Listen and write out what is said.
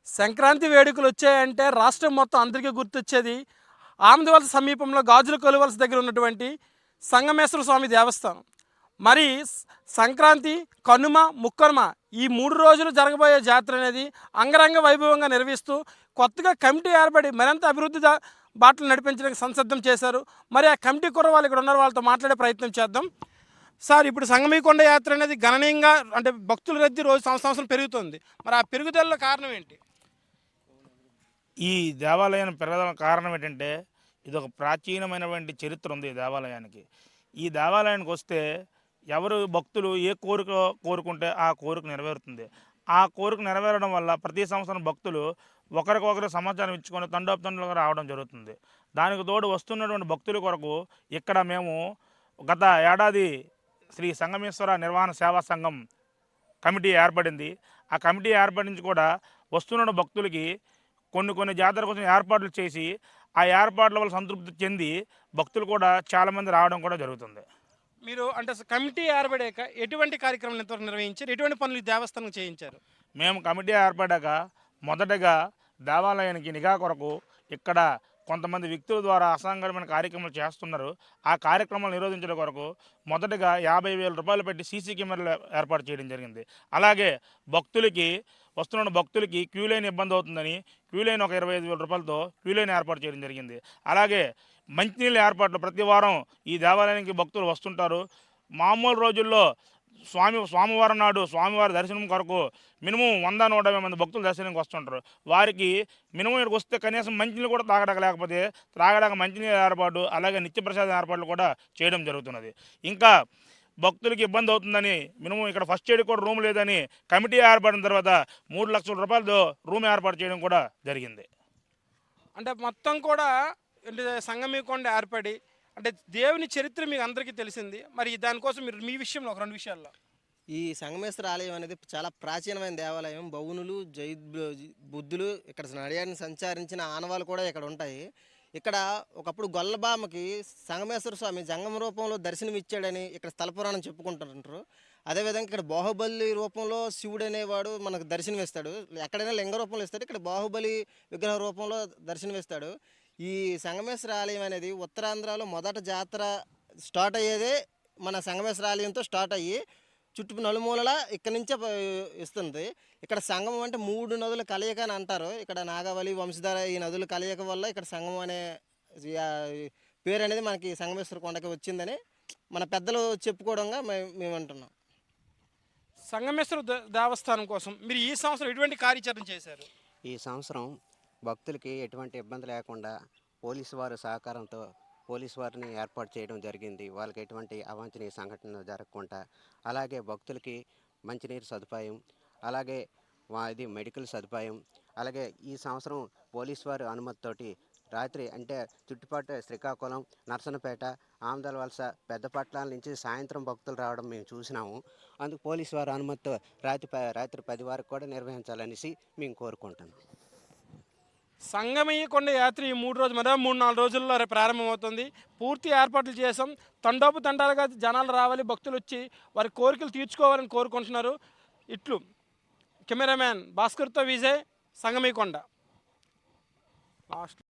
సంక్రాంతి వేడుకలు వచ్చాయంటే రాష్ట్రం మొత్తం అందరికీ గుర్తొచ్చేది ఆమదవలస సమీపంలో గాజుల కొలువలస దగ్గర ఉన్నటువంటి సంగమేశ్వర స్వామి దేవస్థానం. మరి సంక్రాంతి, కనుమ, ముక్కనుమ ఈ 3 రోజులు జరగబోయే జాతర అనేది అంగరంగ వైభవంగా నిర్వహిస్తూ కొత్తగా కమిటీ ఏర్పడి మరింత అభివృద్ధి బాటలు నడిపించడానికి సంసిద్ధం చేశారు. మరి ఆ కమిటీ కుర్రవాళ్ళు ఇక్కడ ఉన్నారు, వాళ్ళతో మాట్లాడే ప్రయత్నం చేద్దాం. సార్, ఇప్పుడు సంగమీకొండ యాత్ర అనేది గణనీయంగా అంటే భక్తుల రద్దీ రోజు సంవత్సరం పెరుగుతుంది. మరి ఆ పెరుగుదల కారణం ఏంటి? ఈ దేవాలయం పెరగడం కారణం ఏంటంటే ఇదొక ప్రాచీనమైనటువంటి చరిత్ర ఉంది ఈ దేవాలయానికి. ఈ దేవాలయానికి వస్తే ఎవరు భక్తులు ఏ కోరిక కోరుకుంటే ఆ కోరిక నెరవేరుతుంది. ఆ కోరిక నెరవేరడం వల్ల ప్రతి సంవత్సరం భక్తులు ఒకరికొకరు సమాచారం ఇచ్చుకొని తండోపతండులుగా రావడం జరుగుతుంది. దానికి తోడు వస్తున్నటువంటి భక్తుల కొరకు ఇక్కడ మేము గత ఏడాది శ్రీ సంగమేశ్వర నిర్వహణ సేవా సంఘం కమిటీ ఏర్పడింది. ఆ కమిటీ ఏర్పడించి కూడా వస్తున్న భక్తులకి కొన్ని జాతర కోసం ఏర్పాట్లు చేసి ఆ ఏర్పాట్ల వల్ల సంతృప్తి చెంది భక్తులు కూడా చాలామంది రావడం కూడా జరుగుతుంది. మీరు అంటే కమిటీ ఏర్పడాక ఎటువంటి కార్యక్రమాలు ఎంతవరకు నిర్వహించారు, ఎటువంటి పనులు ఈ దేవస్థానం చేయించారు? మేము కమిటీ ఏర్పడాక మొదటగా దేవాలయానికి నిఘా కొరకు ఇక్కడ కొంతమంది వ్యక్తుల ద్వారా అసాంఘికమైన కార్యక్రమాలు చేస్తున్నారు. ఆ కార్యక్రమాలు నిరోధించడం కొరకు మొదటగా 50,000 రూపాయలు పెట్టి సీసీ కెమెరాలు ఏర్పాటు చేయడం జరిగింది. అలాగే వస్తున్న భక్తులకి క్యూ లైన్ ఇబ్బంది అవుతుందని క్యూ లైన్ ఒక 25,000 రూపాయలతో క్యూ లైన్ ఏర్పాటు చేయడం జరిగింది. అలాగే మంచినీళ్ళ ఏర్పాట్లు ప్రతి వారం ఈ దేవాలయానికి భక్తులు వస్తుంటారు. మామూలు రోజుల్లో స్వామివారం నాడు స్వామివారి దర్శనం కొరకు మినిమం 100-150 మంది భక్తులు దర్శనానికి వస్తుంటారు. వారికి మినిమం ఇక్కడికి వస్తే కనీసం మంచినీళ్ళు కూడా తాగలేకపోతే త్రాగడానికి మంచినీళ్ళ ఏర్పాటు, అలాగే నిత్యప్రసాద ఏర్పాట్లు కూడా చేయడం జరుగుతున్నది. ఇంకా భక్తులకి ఇబ్బంది అవుతుందని మినిమం ఇక్కడ ఫస్ట్ ఎయిడ్ కూడా రూమ్ లేదని కమిటీ ఏర్పడిన తర్వాత 3 లక్షల రూపాయలతో రూమ్ ఏర్పాటు చేయడం కూడా జరిగింది. అంటే మొత్తం కూడా అంటే సంగమీకొండ ఏర్పడి అంటే దేవుని చరిత్ర మీకు అందరికీ తెలిసింది. మరి దానికోసం మీరు మీ విషయంలో ఒక 2 విషయాల్లో ఈ సంగమేశ్వర ఆలయం అనేది చాలా ప్రాచీనమైన దేవాలయం. బౌనులు, బుద్ధులు ఇక్కడ నడియాడిని సంచరించిన ఆనవాళ్ళు కూడా ఇక్కడ ఉంటాయి. ఇక్కడ ఒకప్పుడు గొల్లబామకి సంగమేశ్వర స్వామి జంగమ రూపంలో దర్శనమిచ్చాడని ఇక్కడ స్థల పురాణం చెప్పుకుంటుంటారు. అదేవిధంగా ఇక్కడ బాహుబలి రూపంలో శివుడు అనేవాడు మనకు దర్శనమిస్తాడు. ఎక్కడైనా లింగ రూపంలో ఇస్తాడు, ఇక్కడ బాహుబలి విగ్రహ రూపంలో దర్శనమిస్తాడు. ఈ సంగమేశ్వర ఆలయం అనేది ఉత్తరాంధ్రలో మొదట జాతర స్టార్ట్ అయ్యేదే మన సంగమేశ్వర ఆలయంతో స్టార్ట్ అయ్యి చుట్టూ నలుమూలలా ఇక్కడి నుంచే ఇస్తుంది. ఇక్కడ సంగమం అంటే 3 నదుల కలయిక అని అంటారు. ఇక్కడ నాగావళి, వంశధార ఈ నదుల కలయిక వల్ల ఇక్కడ సంగమం అనే పేరు అనేది మనకి సంగమేశ్వర కొండకి వచ్చిందని మన పెద్దలు చెప్పుకోవడంగా మేము అంటున్నాం. సంగమేశ్వర దేవస్థానం కోసం మీరు ఈ సంవత్సరం ఎటువంటి కార్యాచరణ చేశారు? ఈ సంవత్సరం భక్తులకి ఎటువంటి ఇబ్బంది లేకుండా పోలీసు వారి సహకారంతో పోలీసు వారిని ఏర్పాటు చేయడం జరిగింది. వాళ్ళకి ఎటువంటి అవాంఛనీయ సంఘటనలు జరగకుండా, అలాగే భక్తులకి మంచినీరు సదుపాయం, అలాగే ఇది మెడికల్ సదుపాయం, అలాగే ఈ సంవత్సరం పోలీసు వారి అనుమతితోటి రాత్రి అంటే చుట్టుపక్కల శ్రీకాకుళం, నర్సనపేట, ఆమదవలస, పెద్దపట్నాల నుంచి సాయంత్రం భక్తులు రావడం మేము చూసినాము. అందుకు పోలీసు వారి అనుమతితో రాత్రి 10 వరకు కూడా నిర్వహించాలనేసి మేము కోరుకుంటున్నాం. సంగమయ్యకొండ యాత్ర ఈ 3 రోజులు 3-4 రోజుల్లో ప్రారంభమవుతుంది. పూర్తి ఏర్పాట్లు చేసాం. తండోపతండాలుగా జనాలు రావాలి, భక్తులు వచ్చి వారి కోరికలు తీర్చుకోవాలని కోరుకుంటున్నారు. ఇట్లు కెమెరామ్యాన్ భాస్కర్తో విజయ్, సంగమయ్యకొండ. లాస్ట్